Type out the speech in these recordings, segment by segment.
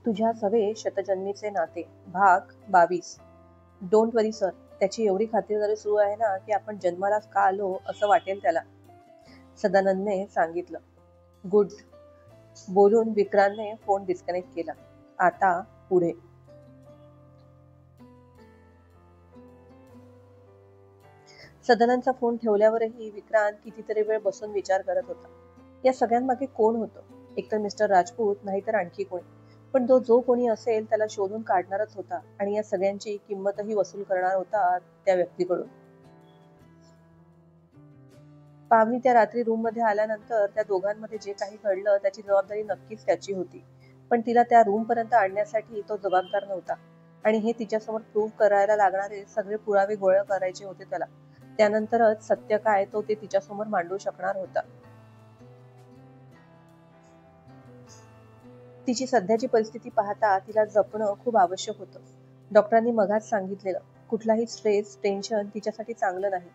तुझ्या सवे शतजन्मीचे नाते भाग 22. Don't worry sir. त्याची एवढी खातिरदारी सुरू आहे ना की आपण जन्मालाच का आलो असं वाटेल त्याला, सदानंदने सांगितलं. गुड. बोलून विक्रांतने फोन डिस्कनेक्ट केला. आता पुढे. सदानंदचा फोन ठेवल्यावरही विक्रांत कितीतरी वेळ बसून विचार करत होता. या सगळ्यांमागे कोण होतं? एकतर मिस्टर राजपूत, नाहीतर आणखी कोणी. पण तो जो कोणी असेल त्याला शोधून काढणारच होता आणि या सगळ्यांची किंमतही वसूल करणार होता त्या व्यक्तीकडून. पावनी त्या रात्री रूम मध्ये आल्यानंतर त्या दोघांमध्ये जे काही घडलं त्याची जबाबदारी नक्कीच त्याची होती. पण तिला त्या रूम पर्यंत आणण्यासाठी तो जबाबदार नव्हता आणि हे तिच्यासमोर प्रूव्ह करायला लागणारे सगळे पुरावे गोळा करायचे होते त्याला. त्यानंतरच सत्य काय तो ते तिच्यासमोर मांडू शकणार होता. तिची सध्याची परिस्थिती पाहता तिला जपणं खूप आवश्यक होतं. डॉक्टरांनी मगाच सांगितलेलं, कुठलाही स्ट्रेस, टेन्शन तिच्यासाठी चांगलं नाही.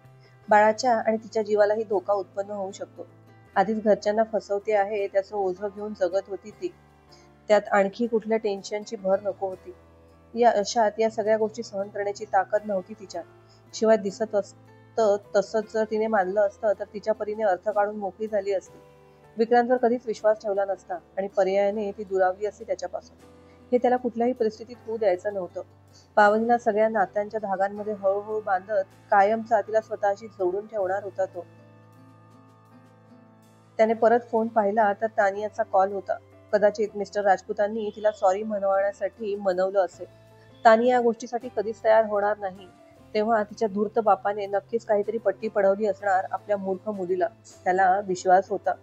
बाळाच्या आणि तिच्या जीवालाही धोका उत्पन्न होऊ शकतो. आधीच घरच्यांना फसवते आहे त्याचं ओझं घेऊन जगत होती ती. त्यात आणखी कुठल्या टेन्शनची भर नको होती. या अशात या सगळ्या गोष्टी सहन करण्याची ताकद नव्हती तिच्यात. शिवाय दिसत असतं तसंच जर तिने मानलं असतं तर तिच्या परीने अर्थ काढून मोकळी झाली असती. विक्रांतवर कधीच विश्वास ठेवला नसता आणि पर्यायाने ती दुरावली असती त्याच्यापासून. हे त्याला कुठल्याही परिस्थितीत होऊ द्यायचं नव्हतं. पावनीला सगळ्या नात्यांच्या धागांमध्ये हळूहळू बांधत कायमचा तिला स्वतःशी जोडून ठेवणार होता तो. त्याने परत फोन पाहिला तर तानियाचा कॉल होता. कदाचित मिस्टर राजपूतांनी तिला सॉरी म्हणवण्यासाठी मनवलं असेल. तानिया या गोष्टीसाठी कधीच तयार होणार नाही. तेव्हा तिच्या धूर्त बापाने नक्कीच काहीतरी पट्टी पडवली असणार आपल्या मूर्ख मुलीला, त्याला विश्वास होता.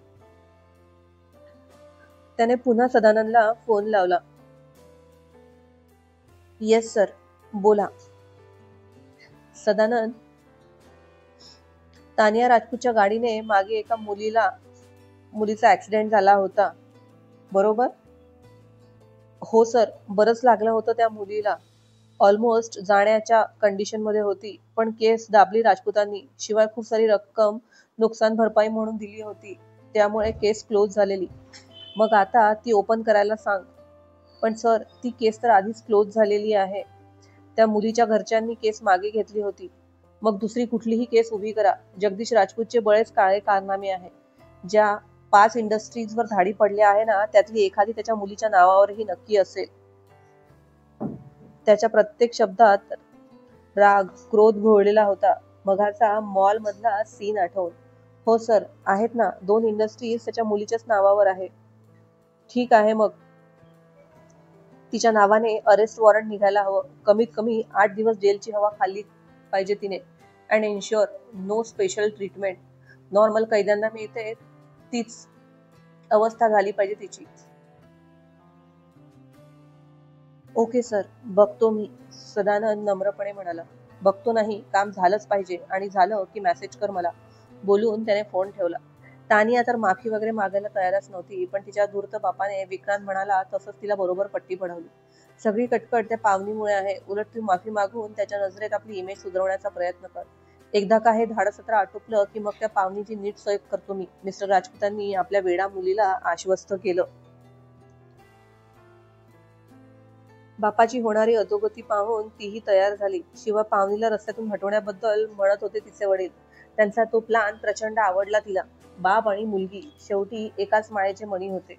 त्याने पुन्हा सदानंदला फोन लावला. येस सर, बोला. सदानंद, तानिया राजपूतच्या गाडीने मागे एका मुलीचा ऍक्सिडेंट झाला होता, बरोबर? हो सर, बरंच लागलं होतं त्या मुलीला. ऑलमोस्ट जाण्याच्या कंडिशन मध्ये होती. पण केस दाबली राजपूतांनी. शिवाय खूप सारी रक्कम नुकसान भरपाई म्हणून दिली होती. त्यामुळे केस क्लोज झालेली. मग आता ती ओपन करायला सांग. पण सर, ती केस तर आधीच क्लोज झालेली आहे. त्या मुलीच्या घरच्यांनी केस मागे घेतली होती. मग दुसरी कुठलीही केस उभी करा. जगदीश राजपूतचे बरेच काळे कारनामे आहे. ज्या 5 इंडस्ट्रीजवर धाडी पडल्या आहे ना, त्यातली एखादी त्याच्या मुलीच्या नावावरही नक्की असेल. त्याच्या प्रत्येक शब्दात राग, क्रोध घोळलेला होता. मघाचा मॉल मधला सीन आठवून. हो सर, आहेत ना. 2 इंडस्ट्रीज त्याच्या मुलीच्याच नावावर आहे. ठीक आहे मग. तिच्या नावाने अरेस्ट वॉरंट निघायला हवं. कमीत कमी 8 दिवस जेलची हवा खाल्ली पाहिजे तिने. And ensure no special treatment. Normal कैद्यांना मिळते तीच अवस्था झाली पाहिजे तिची. ओके सर, बघतो मी, सदानंद नम्रपणे म्हणाला. बघतो नाही, काम झालंच पाहिजे आणि झालं की मेसेज कर मला. बोलून त्याने फोन ठेवला. तानिया तर माफी वगैरे मागायला तयारच नव्हती. पण तिच्या धूर्त बापाने विक्रांत म्हणाला तसंच तिला बरोबर पट्टी पडवली. सगळी कटकट त्या पावनीमुळे आहे. उलट तू माफी मागून त्याच्या नजरेत आपली इमेज सुधारण्याचा प्रयत्न कर. एकदा का हे धाडसत्र आटोपलं की मग त्या पावनीची नीट सोय करतो मी, मिस्टर राजपूतांनी आपल्या वेडा मुलीला आश्वस्त केलं. बापाची होणारी अधोगती पाहून तीही तयार झाली. शिवाय पावनीला रस्त्यातून हटवण्याबद्दल म्हणत होते तिचे वडील. त्यांचा तो प्लान प्रचंड आवडला तिला. बाप आणि मुलगी शेवटी एकाच माळेचे मणी होते.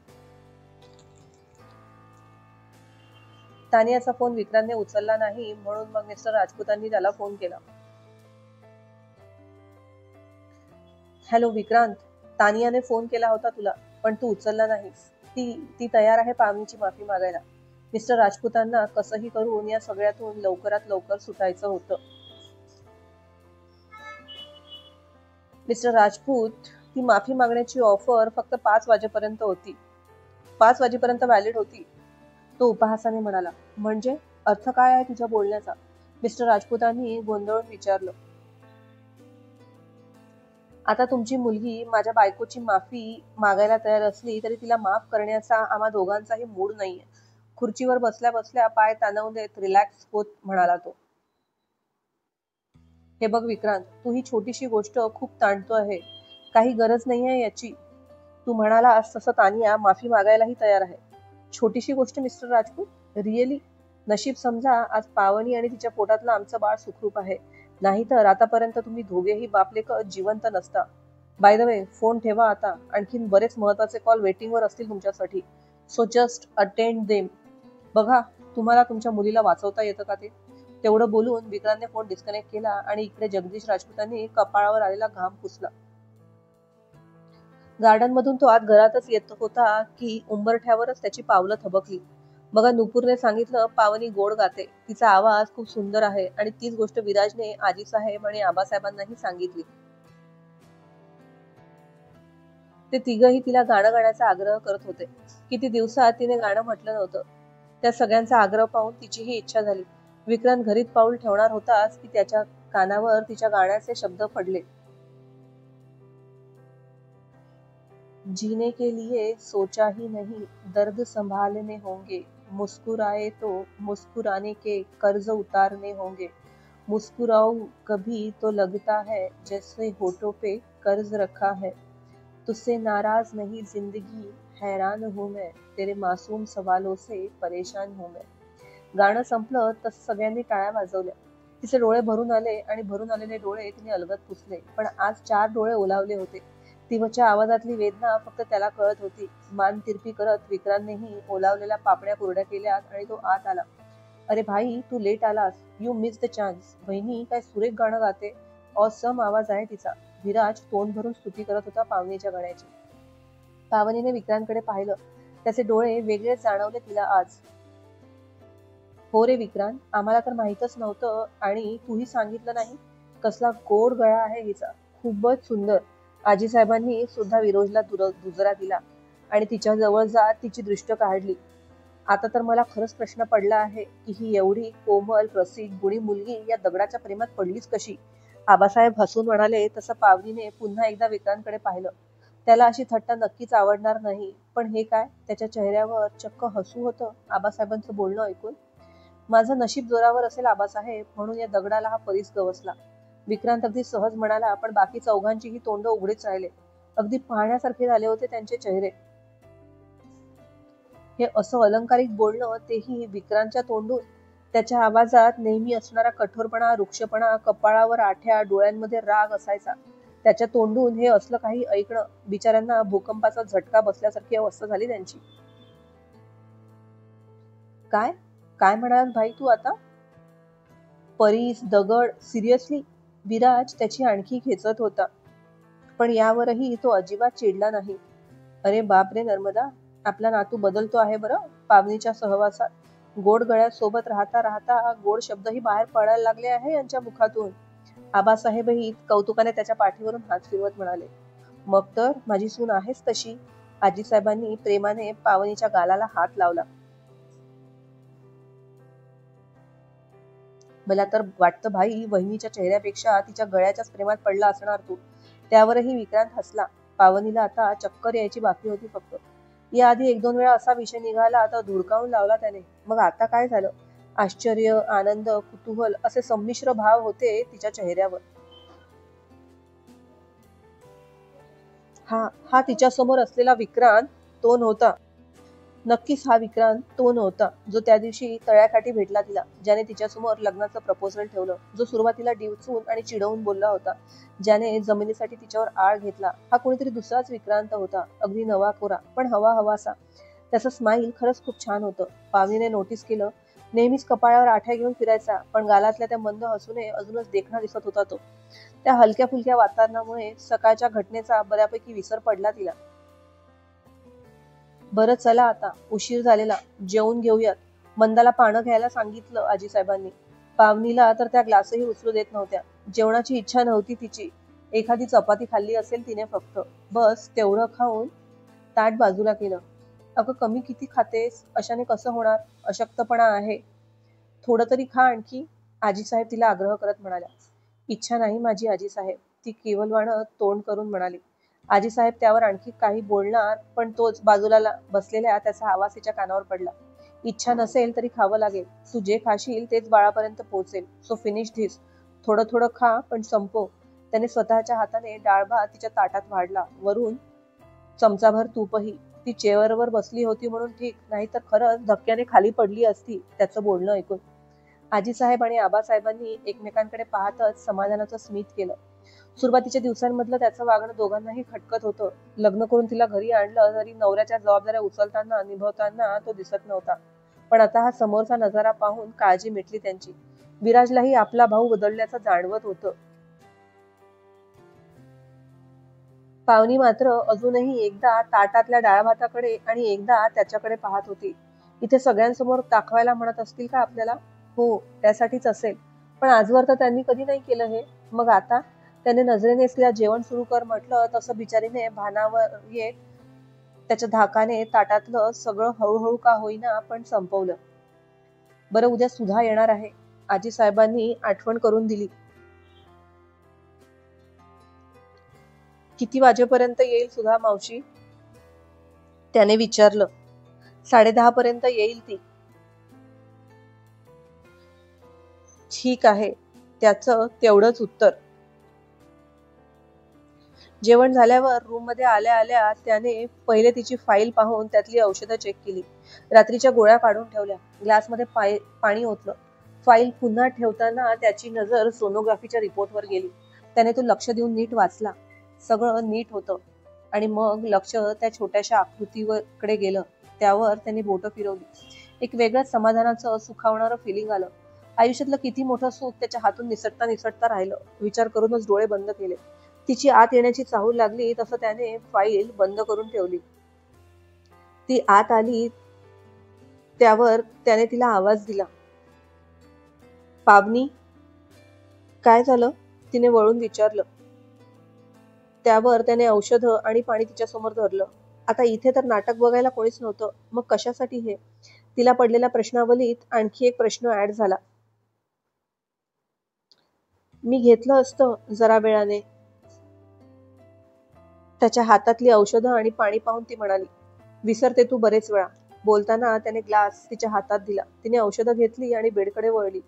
तानियाचा फोन विक्रांतने उचलला नाही म्हणून मग मिस्टर राजपूतांनी त्याला फोन केला. हॅलो विक्रांत, तानियाने फोन केला होता तुला, पण तू उचलला नाहीस. ती तयार आहे पावनीची माफी मागायला. मिस्टर राजपूतांना कसंही करून या सगळ्यातून लवकरात लवकर सुटायचं होतं. मिस्टर राजपूत, ती माफी मागण्याची ऑफर फक्त 5 वाजेपर्यंत होती. 5 वाजेपर्यंत व्हॅलिड होती, तो उपहासाने म्हणाला. म्हणजे अर्थ काय आहे तुझ्या बोलण्याचा? मिस्टर राजपूतांनी गोंधळून विचारलं. आता तुमची मुलगी माझ्या बायकोची माफी मागायला तयार असली तरी तिला माफ करण्याचा आम्हा दोघांचाही मूड नाहीये. खुर्चीवर बसल्या बसल्या पाय ताणवून देत रिलॅक्स होत म्हणाला तो. हे बघ विक्रांत, तू ही छोटीशी गोष्ट खूप ताणतो आहे. काही गरज नाही आहे याची. तू म्हणालास तसं तानिया माफी मागायलाही तयार आहे. छोटीशी गोष्ट मिस्टर राजपूत, रिअली? नशीब समजा आज पावनी आणि तिच्या पोटातलं आमचं बाळ सुखरूप आहे, नाहीतर आतापर्यंत तुम्ही दोघेही बापलेक जिवंत नसता. बाय द वे, फोन ठेवा आता, आणखीन बरेच महत्वाचे कॉल वेटिंगवर असतील तुमच्यासाठी. So just attend them. बघा, तुम्हाला तुमच्या मुलीला वाचवता येतं का ते? तेवढं बोलून विक्रांतने फोन डिस्कनेक्ट केला आणि इकडे जगदीश राजपूतांनी कपाळावर आलेला घाम पुसला. गार्डन मधून तो आत घरातच येत होता की उंबरठ्यावरच त्याची पावलं थबकली. मग नुपूरने सांगितलं, पावनी गोड गाते, तिचा आवाज खूप सुंदर आहे. आणि तीच गोष्ट विराजने आजीसाहेब आणि आबासाहेबांनाही सांगितली. ते तिघही तिला गाणं गाण्याचा आग्रह करत होते. किती दिवसात तिने गाणं म्हटलं नव्हतं. त्या सगळ्यांचा आग्रह पाहून तिचीही इच्छा झाली. विक्रांत घरीत पाऊल ठेवणार होताच की त्याच्या कानावर तिच्या गाण्याचे शब्द पडले. जीने के लिए सोचा ही नहीं, दर्द संभालने होंगे, मुस्कुराए तो मुस्कुराने के कर्ज उतारने होंगे, मुस्कुराऊं कभी तो लगता है जैसे होठों पे कर्ज रखा है, तुझसे नाराज नहीं जिंदगी, हैरान हूं मैं, तेरे मासूम सवालों से परेशान हूं मैं. गाणं संपलं तसं सगळ्यांनी टाळ्या वाजवल्या. तिचे डोळे भरून आले आणि भरून आलेले डोळे तिने अलगद पुसले. पण आज 4 डोळे ओलावले होते. तिच्या आवाजातली वेदना फक्त त्याला कळत होती. मान तिरपी करत विक्रांतनेही ओलावलेल्या पापण्या कोरड्या केल्यात आणि तो आत आला. अरे भाई, तू लेट आलास. You miss the chance. बहिणी काय सुरेख गाणं गाते. ऑसम आवाज आहे तिचा. विराज तोंड भरून स्तुती करत होता पावनीच्या गाण्याची. पावनीने विक्रांतकडे पाहिलं. त्याचे डोळे वेगळेच जाणवले तिला आज. हो रे विक्रांत, आम्हाला तर माहीतच नव्हतं आणि तूही सांगितलं नाही. कसला गोड गळा आहे हिचा, खूपच सुंदर. आजीसाहेबांनी सुद्धा विरोजला दुजरा दिला आणि तिच्या जवळ जात तिची दृष्ट काढली. आता तर मला खरंच प्रश्न पडला आहे की ही एवढी कोमल, रसिक, गुणी मुलगी या दगडाच्या प्रेमात पडलीच कशी? आबासाहेब हसून म्हणाले. तसं पावनीने पुन्हा एकदा विक्रांतकडे पाहिलं. त्याला अशी थट्टा नक्कीच आवडणार नाही, पण हे काय? त्याच्या चेहऱ्यावर चक्क हसू होतं आबासाहेबांचं बोलणं ऐकून. माझं नशीब जोरावर असेल आबासाहेब, म्हणून या दगडाला हा परीस गवसला. विक्रांत अगदी सहज म्हणाला. पण बाकी चौघांचीही तोंड उघडीच राहिले. अगदी पाहण्यासारखे झाले होते त्यांचे चेहरे. हे असं अलंकारिक बोलणं, तेही विक्रांतच्या तोंडून. त्याच्या आवाजात नेहमी असणारा कठोरपणा, रुक्षपणा, कपाळावर आठ्या, डोळ्यांमध्ये राग असायचा. त्याच्या तोंडून हे असलं काही ऐकणं, बिचाऱ्यांना भूकंपाचा झटका बसल्यासारखी अवस्था झाली त्यांची. काय काय म्हणाल भाई तू आता? परीस, दगड, सिरियसली? विराज त्याची आणखी खेचत होता. पण यावरही तो अजिबात चिडला नाही. अरे बाप रे नर्मदा, आपला नातू बदलतो आहे बरं पावनीच्या सहवासात. गोड गळ्यासोबत राहता राहता गोड शब्दही बाहेर पडायला लागले आहे यांच्या मुखातून. आबासाहेबही कौतुकाने त्याच्या पाठीवरून हात फिरवत म्हणाले. मग तर माझी सून आहेच तशी. आजीसाहेबांनी प्रेमाने पावनीच्या गालाला हात लावला. मला तर वाटतं भाई, वहिनीच्या चेहऱ्यापेक्षा तिच्या गळ्याच्याच प्रेमात पडला असणार तू. त्यावरही विक्रांत हसला. पावनीला आता चक्कर यायची बाकी होती फक्त. याआधी 1-2 वेळा असा विषय निघाला तर धुडकावून लावला त्याने. मग आता काय झालं? आश्चर्य, आनंद, कुतूहल असे संमिश्र भाव होते तिच्या चेहऱ्यावर. हा तिच्यासमोर असलेला विक्रांत तो नव्हता. नक्कीच हा विक्रांत तो नव्हता जो त्या दिवशी तळ्याकाठी भेटला तिला, ज्याने तिच्यासमोर लग्नाचं प्रपोजल ठेवलं, जो सुरुवातीला डिवचून आणि चिडवून बोलला होता, ज्याने जमिनीसाठी तिच्यावर आळ घेतला. हा कोणीतरी दुसराच विक्रांत होता, अगदी नवा कोरा, पण हवा हवासा. त्याचं स्माईल खरंच खूप छान होतं. पावनीने नोटीस केलं. नेहमीच कपाळावर आठ्या घेऊन फिरायचा, पण गालातल्या त्या मंद हसूने अजूनच देखणा दिसत होता तो. त्या हलक्या फुलक्या वातावरणामुळे सकाळच्या घटनेचा बऱ्यापैकी विसर पडला तिला. बरं चला आता, उशीर झालेला, जेवून घेऊयात. मंदाला पानं घ्यायला सांगितलं आजीसाहेबांनी. पावनीला तर त्या ग्लासही उचलू देत नव्हत्या. जेवणाची इच्छा नव्हती तिची. एखादी चपाती खाल्ली असेल तिने फक्त. बस तेवढं खाऊन ताट बाजूला केलं. अगं कमी किती खातेस? अशाने कसं होणार? अशक्तपणा आहे. थोडं तरी खा आणखी, आजीसाहेब तिला आग्रह करत म्हणाल्या. इच्छा नाही माझी आजीसाहेब, ती केवलवाणं तोंड करून म्हणाली. आजीसाहेब त्यावर आणखी काही बोलणार, पण तोच बाजूला बसलेल्या त्याचा आवाज तिच्या कानावर पडला. इच्छा नसेल तरी खावं लागेल. तू जे खाशील तेच बाळापर्यंत पोहोचेल. So finish this. थोडं थोडं खा, पण संपव. त्याने स्वतःच्या हाताने डाळ भात तिच्या ताटात वाढला. वरून चमचाभर तूपही. ती चेअरवर बसली होती म्हणून ठीक, नाहीतर खरंच धक्क्याने खाली पडली असती त्याचं बोलणं ऐकून. आजीसाहेब आणि आबासाहेबांनी एकमेकांकडे पाहतच समाधानाचं स्मित केलं. सुरुवातीच्या दिवसांमधलं त्याचं वागणं दोघांनाही खटकत होतं. लग्न करून तिला घरी आणलं तरी नवऱ्याच्या जबाबदाऱ्या उचलताना निभवताना तो दिसत नव्हता. पण आता हा समोरचा नजारा पाहून काळजी मिटली त्यांची. विराजलाही आपला भाऊ बदलल्याचं जाणवत होतं. पावनी मात्र अजूनही एकदा ताटातल्या डाळ भाताकडे आणि एकदा त्याच्याकडे पाहत होती. इथे सगळ्यांसमोर दाखवायला म्हणत असतील का आपल्याला? हो, त्यासाठीच असेल. पण आजवर तर त्यांनी कधी नाही केलं हे. मग आता त्याने नजरेने तिला जेवण सुरू कर म्हटलं तसं बिचारीने भानावर येत त्याच्या धाकाने ताटातलं सगळं हळूहळू का होईना पण संपवलं. बरं, उद्या सुधा येणार आहे, आजी साहेबांनी आठवण करून दिली. किती वाजेपर्यंत येईल सुधा मावशी? त्याने विचारलं. 10:30 पर्यंत येईल ती. ठीक आहे, त्याचं तेवढंच उत्तर. जेवण झाल्यावर रूम मध्ये आल्या आल्या त्याने पहिले तिची फाईल पाहून त्यातली औषधं चेक केली. रात्रीच्या गोळ्या काढून ठेवल्या. ग्लासमध्ये पाणी ओतलं. फाईल पुन्हा ठेवताना त्याची नजर सोनोग्राफीच्या रिपोर्टवर गेली. त्याने तो लक्ष देऊन नीट वाचला. सगळं नीट होतं. आणि मग लक्ष त्या छोट्याशा आकृतीकडे गेलं. त्यावर त्याने बोटं फिरवली. एक वेगळ्याच समाधानाचं सुखावणारं फिलिंग आलं. आयुष्यातलं किती मोठं सुख त्याच्या हातून निसटता निसटता राहिलं. विचार करूनच डोळे बंद केले. तिची आत येण्याची चाहूल लागली तसं त्याने फाईल बंद करून ठेवली. ती आत आली. त्यावर त्याने तिला आवाज दिला. पावनी, काय झालं? तिने वळून विचारलं. त्यावर त्याने औषधं आणि पाणी तिच्या समोर धरलं. आता इथे तर नाटक बघायला कोणीच नव्हतं, मग कशासाठी हे? तिला पडलेल्या प्रश्नावलीत आणखी एक प्रश्न ऍड झाला. मी घेतलं असतं जरा वेळाने. त्याच्या हातातली औषधं आणि पाणी पाहून ती म्हणाली. विसरते तू बरेच वेळा. बोलताना त्याने ग्लास तिच्या हातात दिला. तिने औषधं घेतली आणि बेडकडे वळली.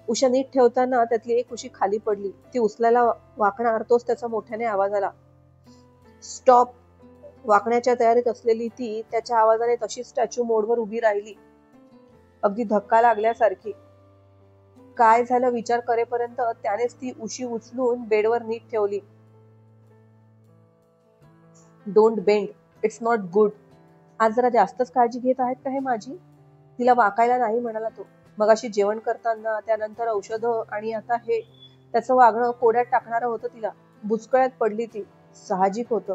उशा नीट ठेवताना त्यातली एक उशी खाली पडली. ती उचलायला वाकणार तोच त्याचा मोठ्याने आवाज आला. स्टॉप. वाकण्याच्या तयारीत असलेली ती त्याच्या आवाजाने तशीच स्टॅच्यू मोडवर उभी राहिली, अगदी धक्का लागल्यासारखी. काय झालं विचार करेपर्यंत त्यानेच ती उशी उचलून बेडवर नीट ठेवली. Don't bend, it's not good. आज जरा जास्तच काळजी घेत आहेत का हे माझी? तिला वाकायला नाही म्हणाला तो. मगाशी जेवण करताना, त्यानंतर औषधं आणि आता हे. त्याचं वागणं कोड्यात टाकणारं होतं तिला. बुचकळ्यात पडली ती. साहजिक होतं.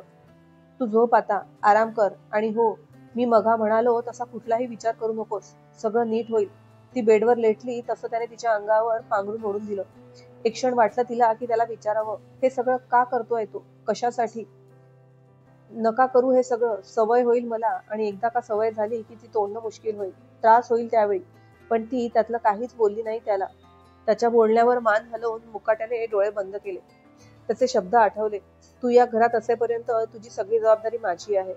तू झोप आता, आराम कर. आणि हो, मी मघा म्हणालो तसा कुठलाही विचार करू नकोस. सगळं नीट होईल. ती बेडवर लेटली तसं त्याने तिच्या अंगावर पांघरून ओढून दिलं. एक क्षण वाटलं तिला की त्याला विचारावं, हे सगळं का करतोय तो? कशासाठी? नका करू हे सगळं. सवय होईल मला, आणि एकदा का सवय झाली की ती तोडणं मुश्किल होईल. त्रास होईल त्यावेळी. पण ती त्यातलं काहीच बोलली नाही त्याला. त्याच्या बोलण्यावर मान हलवून मुकाट्याने डोळे बंद केले. त्याचे शब्द आठवले. तू या घरात असेपर्यंत तुझी सगळी जबाबदारी माझी आहे.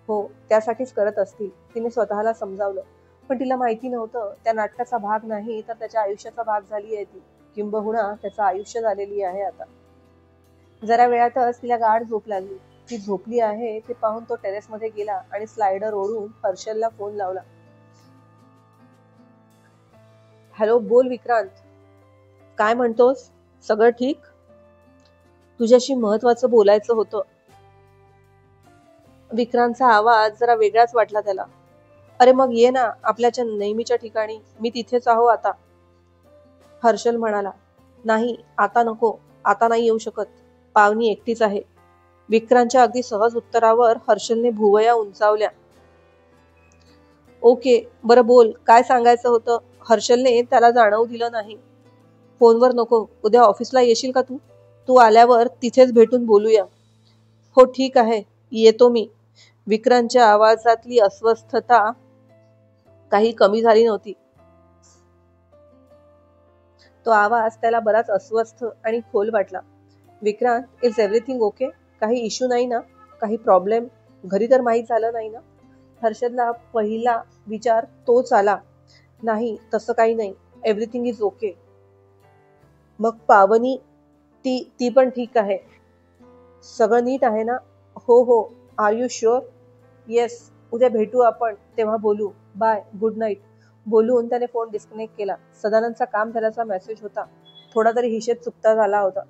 हो, त्यासाठीच करत असतील, तिने स्वतःला समजावलं. पण तिला माहिती नव्हतं त्या नाटकाचा भाग नाही तर त्याच्या आयुष्याचा भाग झाली आहे ती. किंबहुना त्याचं आयुष्य झालेली आहे आता. जरा वेळातच तिला गाढ झोप लागली. ती झोपली आहे ते पाहून तो टेरेसमध्ये गेला आणि स्लायडर ओढून हर्षलला फोन लावला. हॅलो, बोल विक्रांत. काय म्हणतोस? सगळं ठीक? तुझ्याशी महत्वाचं बोलायचं होतं. विक्रांतचा आवाज जरा वेगळाच वाटला त्याला. अरे मग ये ना आपल्याच्या नेहमीच्या ठिकाणी. मी तिथेच आहो आता. हर्षल म्हणाला. नाही, आता नको. आता नाही येऊ शकत. पावनी एकटीच आहे. विक्रांतच्या अगदी सहज उत्तरावर हर्षलने भुवया उंचावल्या. ओके, बरं बोल, काय सांगायचं होतं? हर्षलने त्याला जाणवू दिलं नाही. फोनवर नको. उद्या ऑफिसला येशील का तू? तू आल्यावर तिथेच भेटून बोलूया. हो ठीक आहे, येतो मी. विक्रांतच्या आवाजातली अस्वस्थता काही कमी झाली नव्हती. तो आवाज त्याला बराच अस्वस्थ आणि खोल वाटला. Vikrant, is everything okay? काही इश्यू नाही ना? काही प्रॉब्लेम? घरी तर माहीत झालं नाही ना? हर्षदला पहिला विचार तोच आला. नाही, तसं काही नाही. Everything is okay. मग पावनी, ती पण ठीक आहे? सगळं नीट आहे ना? हो हो. Are you sure? येस. उद्या भेटू आपण, तेव्हा बोलू. Bye, good night. बोलून त्याने फोन डिस्कनेक्ट केला. सदानंदचा काम झाल्याचा मेसेज होता. थोडा तरी हिशेब चुकता झाला होता.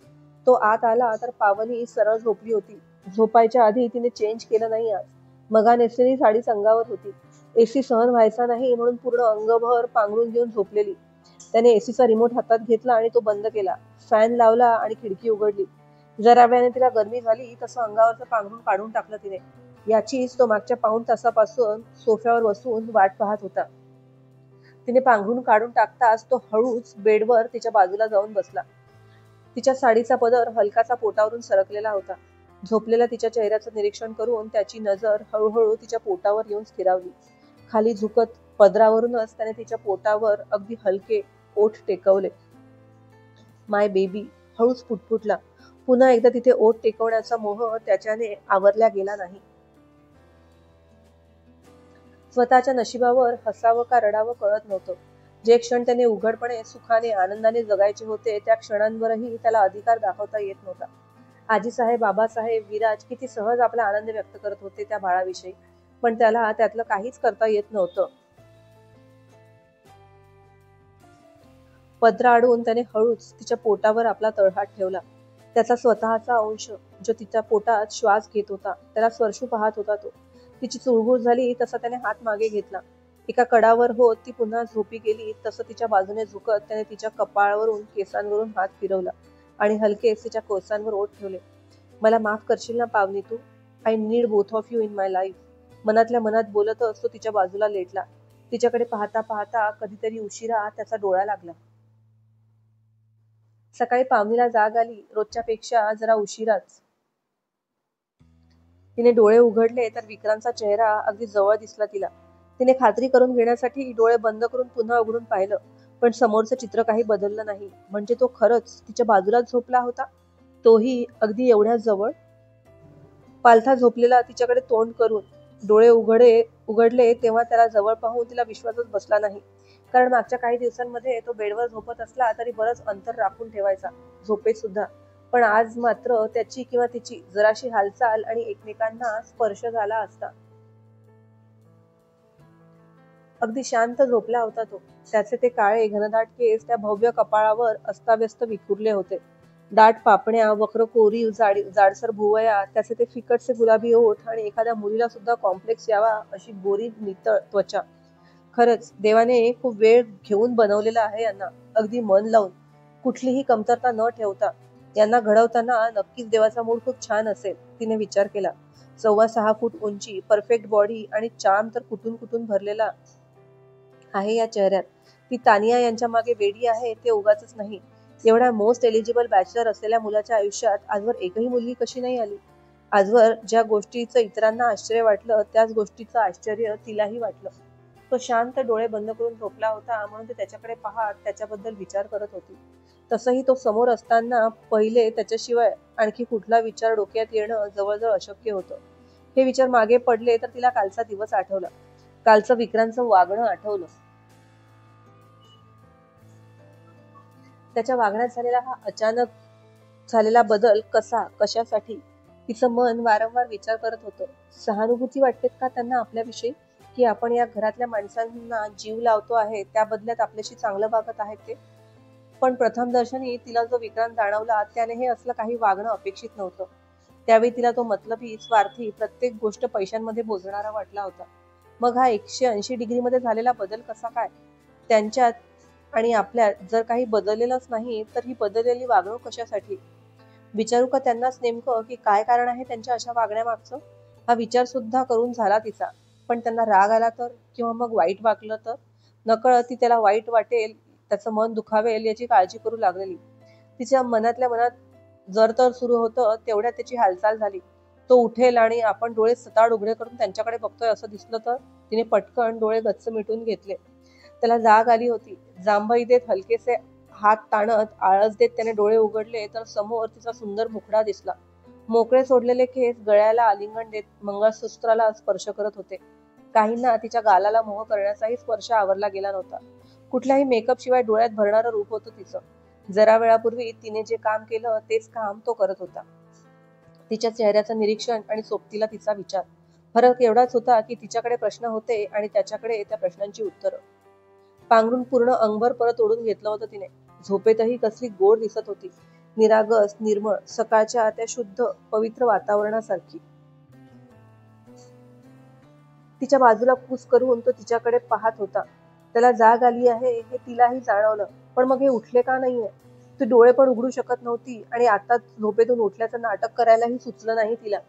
तो आत आला तर पावनी सरळ झोपली होती. झोपायच्या आधी तिने चेंज केलं नाही आज. मघा नेसलेली साडी अंगावर होती. एसी सहन व्हायचा नाही म्हणून पूर्ण अंगभर पांघरून घेऊन झोपलेली. त्याने एसीचा रिमोट हातात घेतला आणि तो बंद केला. फॅन लावला आणि खिडकी उघडली. जरा वेळाने तिला गरमी झाली तसं अंगावरचं पांघरून काढून टाकलं तिने. याचीच तो मागच्या पाऊण तासापासून सोफ्यावर बसून वाट पाहत होता. तिने पांघरून काढून टाकताच तो हळूच बेडवर तिच्या बाजूला जाऊन बसला. तिच्या साडीचा पदर हलकासा पोटावरून सरकलेला होता. झोपलेल्या तिच्या चेहऱ्याचं निरीक्षण करून त्याची नजर हळूहळू तिच्या पोटावर येऊन स्थिरावली. खाली झुकत पदरावरूनच त्याने तिच्या पोटावर अगदी हलके ओठ टेकवले. माय बेबी, हळूच पुटपुटला. पुन्हा एकदा तिथे ओठ टेकवण्याचा मोह त्याच्याने आवरल्या गेला नाही. स्वतःच्या नशिबावर हसावं का रडावं कळत नव्हतं. जे क्षण त्याने उघडपणे सुखाने आनंदाने जगायचे होते त्या क्षणांवरही त्याला अधिकार दाखवता येत नव्हता. आजीसाहेब, बाबासाहेब, विराज किती सहज आपला आनंद व्यक्त करत होते त्या बाळाविषयी, पण त्याला त्यातलं काहीच करता येत नव्हतं. पदरा अडवून त्याने हळूच तिच्या पोटावर आपला तळहात ठेवला. त्याचा स्वतःचा अंश जो तिच्या पोटात श्वास घेत होता त्याला स्पर्शू पाहत होता तो. तिची चुळबुळ झाली तसा त्याने हात मागे घेतला. एका कडावर होत ती पुन्हा झोपी गेली तसं तिच्या बाजूने झुकत त्याने तिच्या कपाळावरून केसांवरून हात फिरवला आणि हलकेच तिच्या कोसांवर ओठ ठेवले. मला माफ करशील ना पावनी तू? I need both of you in my life. मनातल्या मनात बोलतच तो तिच्या बाजूला लेटला. तिच्याकडे पाहता पाहता कधीतरी उशिरा त्याचा डोळा लागला. सकाळी पावनीला जाग आली, रोजच्यापेक्षा जरा उशिराच. तिने डोळे उघडले तर विक्रांतचा चेहरा अगदी जवळ दिसला तिला. तिने खात्री करून घेण्यासाठी डोळे बंद करून पुन्हा उघडून पाहिलं, पण समोरचं चित्र काही बदललं नाही. म्हणजे तो खरंच तिच्या बाजूलाच झोपला होता, तोही अगदी एवढ्या जवळ. पालथा झोपलेला तिच्याकडे तोंड करून डोळे उघडले तेव्हा त्याला जवळ पाहून तिला विश्वासच बसला नाही. कारण मागच्या काही दिवसांमध्ये तो बेडवर झोपत असला तरी बरंच अंतर राखून ठेवायचा, झोपेत सुद्धा. पण आज मात्र त्याची किंवा तिची जराशी हालचाल आणि एकमेकांना स्पर्श झाला असता. अगदी शांत झोपला होता तो. त्याचे ते काळे घनदाट केस त्या भव्य कपाळावर अस्ताव्यस्त विखुरले होते. दाट पापण्या, वक्र कोरीव जाडसर भुवया, त्याचे ते फिकटसे गुलाबी ओठ आणि एखाद्या मुलीला सुद्धा कॉम्प्लेक्स यावा अशी गोरी नितळ त्वचा. खरंच देवाने खूप वेळ घेऊन बनवलेला आहे यांना, अगदी मन लावून, कुठलीही कमतरता न ठेवता. यांना घडवताना नक्कीच देवाचा मूड खूप छान असेल, तिने विचार केला. 6.25 फूट उंची, परफेक्ट बॉडी आणि चार्म तर कुठून कुठून भरलेला आहे या चेहऱ्यात. ती तानिया यांच्या मागे वेडी आहे ते उगाचच नाही. एवढ्या मोस्ट एलिजिबल बॅचलर असलेल्या मुलाच्या आयुष्यात आजवर एकही मुलगी कशी नाही आली? आजवर ज्या गोष्टीचं इतरांना आश्चर्य वाटलं त्याच गोष्टीचं आश्चर्य तिलाही वाटलं. तो शांत डोळे बंद करून झोपला होता म्हणून ते त्याच्याकडे पाहत त्याच्याबद्दल विचार करत होती. तसंही तो समोर असताना पहिले त्याच्याशिवाय आणखी कुठला विचार डोक्यात येणं जवळजवळ अशक्य होतं. हे विचार मागे पडले तर तिला कालचा दिवस आठवला. कालचं विक्रांतचं वागणं आठवलं. त्याच्या वागण्यात झालेला हा अचानक झालेला बदल कसा, कशासाठी? तिचं मन वारंवार विचार करत होतं. सहानुभूती वाटते का त्यांना आपल्याविषयी, की आपण या घरातल्या माणसांना जीव लावतो आहे त्या बदल्यात आपल्याशी चांगलं वागत आहेत ते? पण प्रथम दर्शनी तिला जो विक्रांत जाणवला त्याने हे असलं काही वागणं अपेक्षित नव्हतं. त्यावेळी तिला तो मतलबी, स्वार्थी, प्रत्येक गोष्ट पैशांमध्ये मोजणारा वाटला होता. मग हा 180 डिग्रीमध्ये झालेला बदल कसा काय? त्यांच्यात आणि आपल्यात जर काही बदललेलंच नाही तर ही बदललेली वागणूक कशासाठी? विचारू का त्यांनाच नेमकं की काय कारण आहे त्यांच्या अशा वागण्यामागचं? हा विचार सुद्धा करून झाला तिचा. पण त्यांना राग आला तर, किंवा मग वाईट वागलं तर? नकळत ती त्याला वाईट वाटेल, त्याचं मन दुखावेल याची काळजी करू लागलेली. तिच्या मनातल्या मनात जर तर सुरू होतं तेवढ्यात त्याची हालचाल झाली. तो उठेल आणि आपण डोळे सताड उघडे करून त्यांच्याकडे बघतोय असं दिसलं तर? तिने पटकन डोळे गच्च मिटून घेतले. त्याला जाग आली होती. जांभई देत हलकेसे हात ताणत आळस देत त्याने डोळे उघडले तर समोर तिचा सुंदर मुखडा दिसला. मोकळे सोडलेले केस गळ्याला आलिंगन देत मंगळसूत्राला स्पर्श करत होते. काहींना तिच्या गालाला मोह करण्याचाही स्पर्श आवरला गेला नव्हता. कुठल्याही मेकअप शिवाय डोळ्यात भरणारं रूप होतं तिचं. जरा वेळापूर्वी तिने जे काम केलं तेच काम तो करत होता. तिच्या चेहऱ्याचं निरीक्षण आणि सोबतीला तिचा विचार. फरक एवढाच होता की तिच्याकडे प्रश्न होते आणि त्याच्याकडे त्या प्रश्नांची उत्तरं. पांघरून पूर्ण अंगभर परत ओढून घेतलं होतं तिने. झोपेतही कसली गोड दिसत होती, निरागस, निर्मळ, सकाळच्या त्या शुद्ध पवित्र वातावरणासारखी. तिच्या बाजूला कूस करून तो तिच्याकडे पाहत होता. त्याला जाग आली आहे हे तिलाही जाणवलं, पण मग हे उठले का नाहीये? ती डोळे पण उघडू शकत नव्हती आणि आता झोपेतून उठल्याचं नाटक करायलाही सुचलं नाही तिला.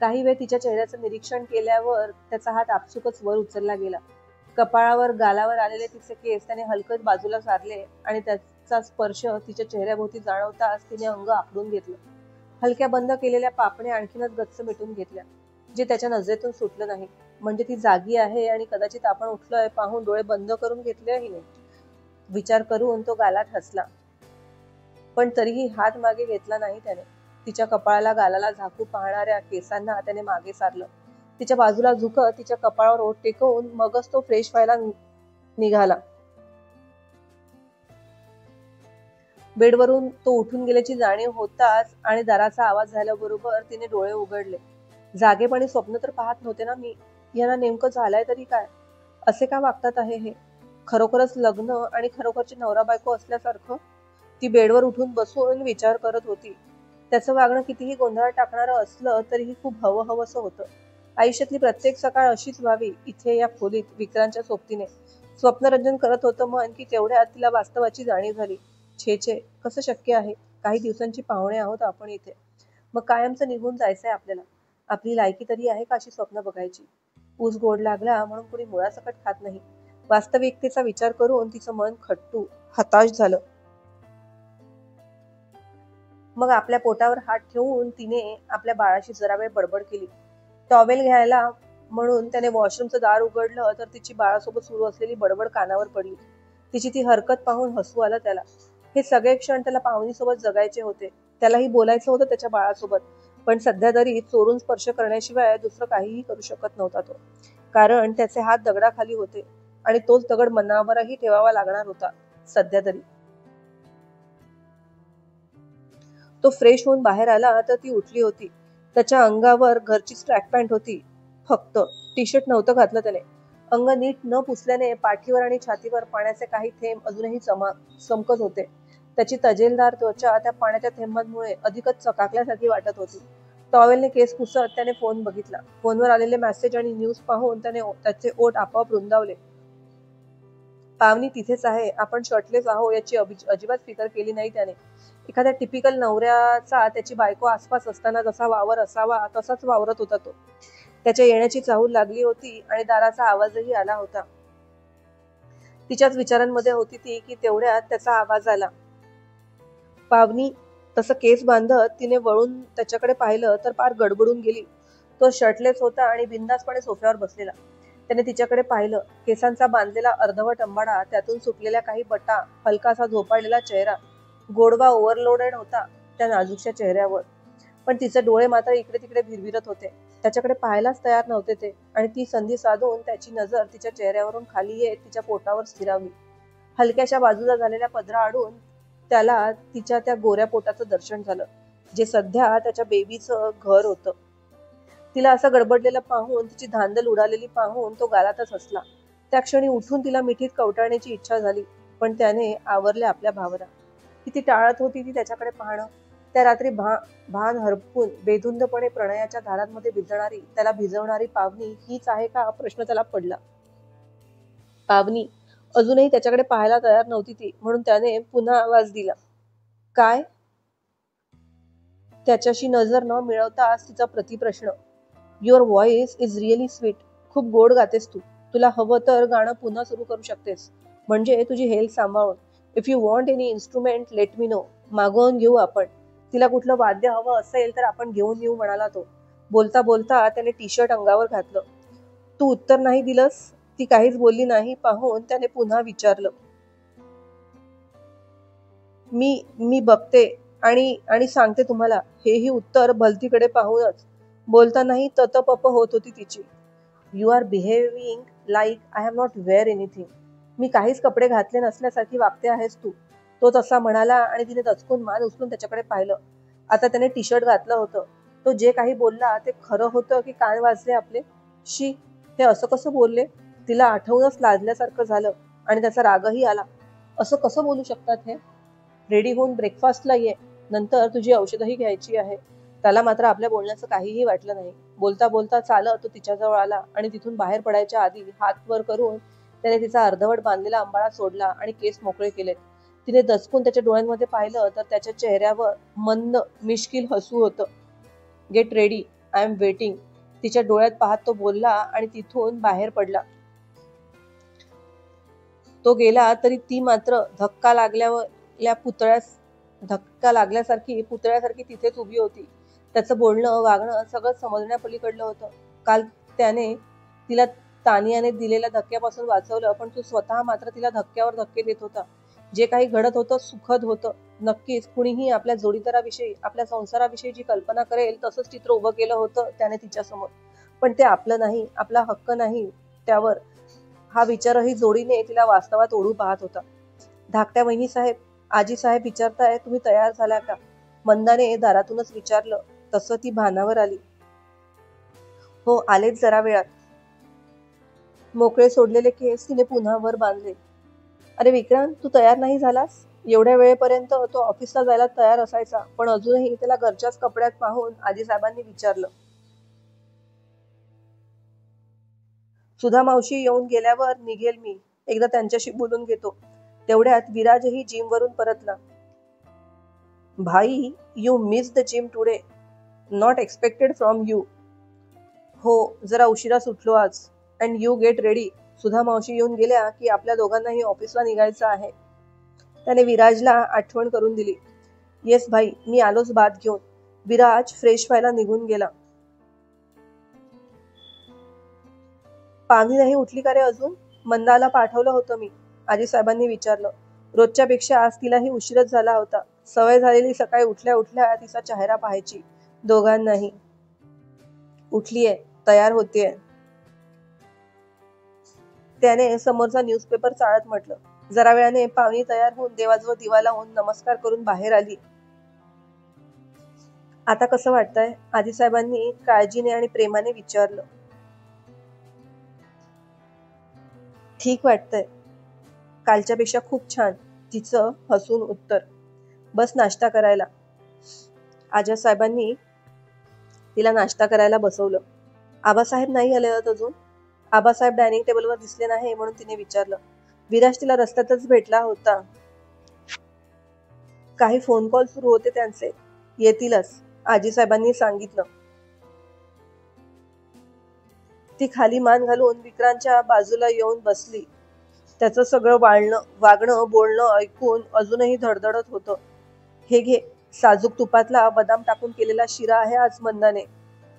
काही वेळ तिच्या चेहऱ्याचं निरीक्षण केल्यावर त्याचा हात आपसुकच वर उचलला गेला. कपाळावर, गालावर आलेले तिचे केस त्याने हलकत बाजूला सारले आणि त्याचा स्पर्श तिच्या चेहऱ्याभोवती जाणवताच तिने अंग आखडून घेतलं. हलक्या बंद केलेल्या पापण्या आणखीनच गच्च मिटून घेतल्या, जे त्याच्या नजरेतून सुटलं नाही. म्हणजे ती जागी आहे आणि कदाचित आपण उठलोय पाहून डोळे बंद करून घेतलेही नाही. विचार करून तो गालात हसला, पण तरीही हात मागे घेतला नाही त्याने. तिच्या कपाळाला, गालाला झाकू पाहणाऱ्या केसांना त्याने मागे सारलं. तिच्या बाजूला झुकत तिच्या कपाळावर ओठ टेकवून मगच तो फ्रेश व्हायला निघाला. बेडवरून तो उठून गेल्याची जाणीव होताच आणि दाराचा आवाज झाल्याबरोबर तिने डोळे उघडले. जागेपणी स्वप्न तर पाहत नव्हते ना मी. यांना नेमकं झालंय तरी काय? असे का वागतात आहे हे? खरोखरच लग्न आणि खरोखरची नवरा बायको असल्यासारखं? ती बेडवर उठून बसून विचार करत होती. त्याचं वागणं कितीही गोंधळात टाकणारं असलं तरीही खूप हवंहवंसं होतं. आयुष्यातली प्रत्येक सकाळ अशीच व्हावी इथे या खोलीत विक्रांतच्या सोबतीने. स्वप्नरंजन करत होतं मन की तेवढ्यात तिला वास्तवाची जाणीव झाली. छे छे, कसं शक्य आहे? काही दिवसांची पाहुणे आहोत आपण इथे, मग कायमचं निघून जायचंय आपल्याला. आपली लायकी तरी आहे का अशी स्वप्न बघायची? ऊस गोड लागला म्हणून कुणी मुळासकट खात नाही. वास्तविकतेचा विचार करून तिचं मन खट्टू, हताश झालं. मग आपल्या पोटावर हात ठेवून तिने आपल्या बाळाशी जरा वेळ बडबड केली. टॉवेल घ्यायला म्हणून त्याने वॉशरूमचं दार उघडलं तर तिची बाळासोबत सुरू असलेली बडबड कानावर पडली. तिची ती हरकत पाहून हसू आलं त्याला. हे सगळे क्षण त्याला पाहुणीसोबत जगायचे होते. त्यालाही बोलायचं होतं त्याच्या बाळासोबत, पण सध्या तरी चोरून स्पर्श करण्याशिवाय दुसरं काहीही करू शकत नव्हता तो. कारण त्याचे हात दगडाखाली होते आणि तोच दगड मनावरही ठेवावा लागणार होता सध्या तरी. तो फ्रेश होऊन बाहेर आला तर ती उठली होती. त्याच्या अंगावर घरचीच ट्रॅक पॅन्ट होती फक्त. टी शर्ट नव्हतं घातलं त्याने. अंग नीट न पुसल्याने पाठीवर आणि छातीवर पाण्याचे काही थेंब अजूनही चमकत होते. त्याची तजेलदार त्वचा त्या पाण्याच्या थेंबांमुळे अधिकच चकाकल्यासारखी वाटत होती. टॉवेलने केस पुसत त्याने फोन बघितला. फोनवर आलेले मेसेज आणि न्यूज पाहून त्याचे ओठ आपोआप रुंदावले. पावनी तिथेच आहे, आपण शर्टलेस आहो याची अजिबात फिकर केली नाही त्याने. एखाद्या टिपिकल नवऱ्याचा त्याची बायको आसपास असताना जसा वावर असावा तसाच वावरत होता तो. त्याच्या येण्याची चाहूल लागली होती आणि दाराचा आवाजही आला होता. तिच्याच विचारांमध्ये होती ती की तेवढ्यात त्याचा आवाज आला. पावनी. तसं केस बांधत तिने वळून त्याच्याकडे पाहिलं तर पार गडबडून गेली. तो शर्टलेस होता आणि बिनधास्तपणे सोफ्यावर बसलेला. त्याने तिच्याकडे पाहिलं. केसांचा बांधलेला अर्धवट अंबाडा, त्यातून सुटलेल्या काही बटा, हलकासा झोपाळलेला चेहरा. गोडवा ओव्हरलोडेड होता त्या नाजूकच्या चेहऱ्यावर. पण तिचे डोळे मात्र इकडे तिकडे भिरभिरत होते. त्याच्याकडे पाहायलाच तयार नव्हते ते. आणि ती संधी साधून त्याची नजर तिच्या चेहऱ्यावरून खाली येत तिच्या पोटावर स्थिरावली. हलक्याच्या बाजूला झालेल्या पदराआडून त्याला तिच्या त्या गोऱ्या पोटाचं दर्शन झालं, जे सध्या त्याच्या बेबीचं घर होतं. तिला असं गडबडलेलं पाहून, तिची धांदल उडालेली पाहून तो गालातच हसला. त्या क्षणी उठून तिला मिठीत कवटाळण्याची इच्छा झाली, पण त्याने आवरल्या आपल्या भावना. किती टाळत होती ती त्याच्याकडे पाहणं. त्या रात्री भान हरपून बेधुंदपणे प्रणयाच्या धारांमध्ये भिजणारी, त्याला भिजवणारी पावनी हीच आहे का, प्रश्न त्याला पडला. पावनी. अजूनही त्याच्याकडे पाहायला तयार नव्हती ती, म्हणून त्याने पुन्हा आवाज दिला. काय? त्याच्याशी नजर न मिळवताच तिचा प्रतिप्रश्न. Your voice is really sweet. खूप गोड गातेस तू. तुला हवं तर गाणं पुन्हा सुरू करू शकतेस, म्हणजे तुझी हेल्थ सांभाळून. If you want any instrument let me know. मागवून घेऊ आपण. तिला कुठलं वाद्य हवं असेल तर आपण घेऊन येऊ म्हणाला तो. बोलता बोलता त्याने टी शर्ट अंगावर घातलं. तू उत्तर नाही दिलंस. ती काहीच बोलली नाही पाहून त्याने पुन्हा विचारलं. मी बघते आणि सांगते तुम्हाला. हेही उत्तर भलतीकडे पाहूनच. बोलतानाही ततपप होत होती तिची. You are behaving like I have not wear anything. मी काहीच कपडे घातले नसल्यासारखी वागते आहेस तू. तो तसा म्हणाला आणि तिने दचकून मान उचलून त्याच्याकडे पाहिलं. आता त्याने टी शर्ट घातलं होतं. तो जे काही बोलला ते खरं होतं की कान वाजले आपले? शी, हे असं कसं बोलले? तिला आठवूनच लाजल्यासारखं झालं आणि त्याचा रागही आला. असं कसं बोलू शकतात हे? रेडी होऊन ब्रेकफास्टला ये, नंतर तुझी औषधही घ्यायची आहे. त्याला मात्र आपल्या बोलण्याचं काहीही वाटलं नाही. बोलता बोलता चालत तो तिच्याजवळ आला आणि तिथून बाहेर पडायच्या आधी हात वर करून त्याने तिचा अर्धवट बांधलेला अंबाळा सोडला आणि केस मोकळे केले. तिने दचकून त्याच्या डोळ्यांमध्ये पाहिलं तर त्याच्या चेहऱ्यावर मंद मिश्किल हसू होतं. Get ready, I am waiting, तिच्या डोळ्यात पाहत तो बोलला आणि तिथून बाहेर पडला. तो गेला तरी ती मात्र धक्का लागल्यासारखी पुतळ्यासारखी तिथेच उभी होती. त्याचं बोलणं वागणं सगळं समजण्यापलीकडलं होतं. काल त्याने तिला तानियाने दिलेल्या धक्क्यापासून वाचवलं, पण तू स्वतः मात्र तिला धक्क्यावर धक्के देत होता. जे काही घडत होतं सुखद होतं. नक्कीच कुणीही आपल्या जोडीदाराविषयी, आपल्या संसाराविषयी जी कल्पना करेल तसंच चित्र उभं केलं होतं त्याने तिच्यासमोर. पण ते आपलं नाही, आपला हक्क नाही त्यावर, हा विचारही जोडीने तिला वास्तवात ओढू पाहत होता. धाकट्या वहिनीसाहेब, आजीसाहेब विचारताय तुम्ही तयार झाल्या का? मंदाने दारातूनच विचारलं. तसं ती भानावर आली. हो, आलेच जरा वेळात. मोकळे सोडलेले केस तिने पुन्हा वर बांधले. अरे विक्रांत, तू तयार नाही झालास? एवढ्या वेळेपर्यंत तो ऑफिसला जायला तयार असायचा, पण अजूनही त्याला घरच्याच कपड्यात पाहून आजीसाहेबांनी विचारलं. सुधा मावशी येऊन गेल्यावर निघेल मी, एकदा त्यांच्याशी बोलून घेतो. तेवढ्यात विराजही जिमवरून परतला. भाई, you miss the gym today, not expected from you. हो, जरा उशिरा सुटलो आज. अँड यू गेट रेडी, सुधा मावशी येऊन गेल्या की आपल्या दोघांनाही ऑफिसला निघायचं आहे. त्याने विराजला आठवण करून दिली. येस भाई, मी आलोच बात घेऊन. विराज फ्रेश व्हायला निघून गेला. पाहुणी नाही उठली का रे अजून? मंदाला पाठवलं होतं मी, आजीसाहेबांनी विचारलं. रोजच्या पेक्षा आज तिलाही उशीरच झाला होता. सवय झालेली सकाळी उठल्या उठल्या तिचा चेहरा पाहायची. दोघांनाही. उठलीये, तयार होतीये, त्याने समोरचा न्यूजपेपर चाळत म्हटलं. जरा वेळाने पाहुणी तयार होऊन देवाजवळ दिवा लावून नमस्कार करून बाहेर आली. आता कसं वाटतंय? आजीसाहेबांनी काळजीने आणि प्रेमाने विचारलं. ठीक वाटतंय, कालच्यापेक्षा खूप छान, तिचं हसून उत्तर. बस नाश्ता करायला. आजीसाहेबांनी तिला नाश्ता करायला बसवलं. आबासाहेब नाही आले अजून? आबासाहेब डायनिंग टेबलवर दिसले नाही म्हणून तिने विचारलं. विराज तिला रस्त्यातच भेटला होता. काही फोन कॉल सुरू होते त्यांचे, येतीलच, आजीसाहेबांनी सांगितलं. ती खाली मान घालून विक्रांतच्या बाजूला येऊन बसली. त्याचं सगळं वागणं बोलणं ऐकून अजूनही धडधडत होतं. हे घे, साजूक तुपातला बदाम टाकून केलेला शिरा आहे आज मंदाने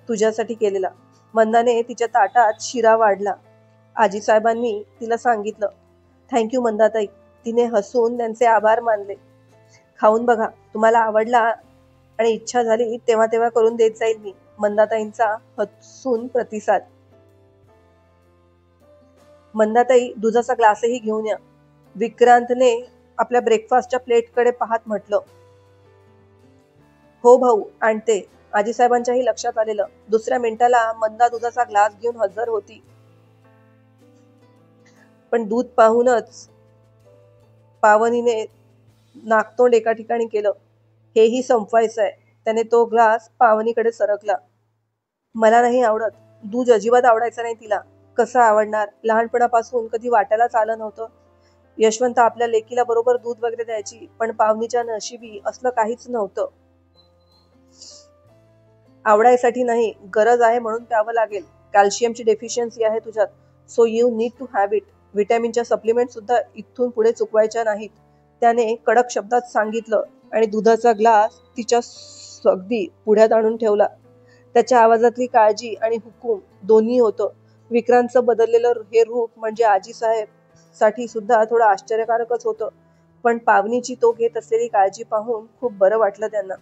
तुझ्यासाठी केलेला. मंदाने तिच्या ताटात शिरा वाढला. आजीसाहेबांनी तिला सांगितलं. थँक्यू मंदाताई. तिने हसून त्यांचे आभार मानले. खाऊन बघा, तुम्हाला आवडला आणि इच्छा झाली तेव्हा तेव्हा करून देत जाईल मी, मंदाताईंचा हसून प्रतिसाद. मंदाताई, दुधाचा ग्लासही घेऊन या, विक्रांतने आपल्या ब्रेकफास्टच्या प्लेटकडे पाहत म्हटलं. हो भाऊ, आणते, आजीसाहेबांच्याही लक्षात आलेलं. दुसऱ्या मिनिटाला मंदा दुधाचा ग्लास घेऊन हजर होती. पण दूध पाहूनच पावनीने नाकतोंड एका ठिकाणी केलं. हेही संपवायचंय. त्याने तो ग्लास पावनीकडे सरकला. मला नाही आवडत. दूध अजिबात आवडायचं नाही तिला. कसं आवडणार? लहानपणापासून कधी वाटायलाच आलं नव्हतं. यशवंत आपल्या लेकीला बरोबर दूध वगैरे द्यायची, पण पावनीच्या नशिबी असलं काहीच नव्हतं. आवडायसाठी नाही, गरज आहे म्हणून प्यावं लागेल. कॅल्शियमची डेफिशियन्सी आहे तुझ्यात, so you need to have it. व्हिटॅमिनच्या सप्लिमेंट सुद्धा इथून पुढे चुकवायच्या नाहीत, त्याने कडक शब्दात सांगितलं आणि दुधाचा ग्लास तिच्या अगदी पुढ्यात आणून ठेवला. त्याच्या आवाजातली काळजी आणि हुकूम दोन्ही होतं. विक्रांतचं बदललेलं हे रूप म्हणजे आजीसाहेब साठी सुद्धा थोडं आश्चर्यकारकच होतं, पण पावनीची तो घेत असलेली काळजी पाहून खूप बरं वाटलं त्यांना.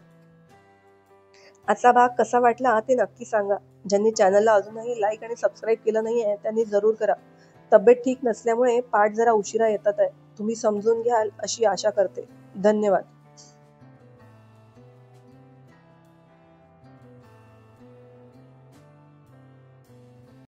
आजचा भाग कसा वाटला ते नक्की सांगा. ज्यांनी चॅनलला अजूनही लाईक आणि सबस्क्राईब केलं नाहीये त्यांनी जरूर करा. तब्येत ठीक नसल्यामुळे पाठ जरा उशिरा येतात आहे, तुम्ही समजून घ्याल अशी आशा करते. धन्यवाद.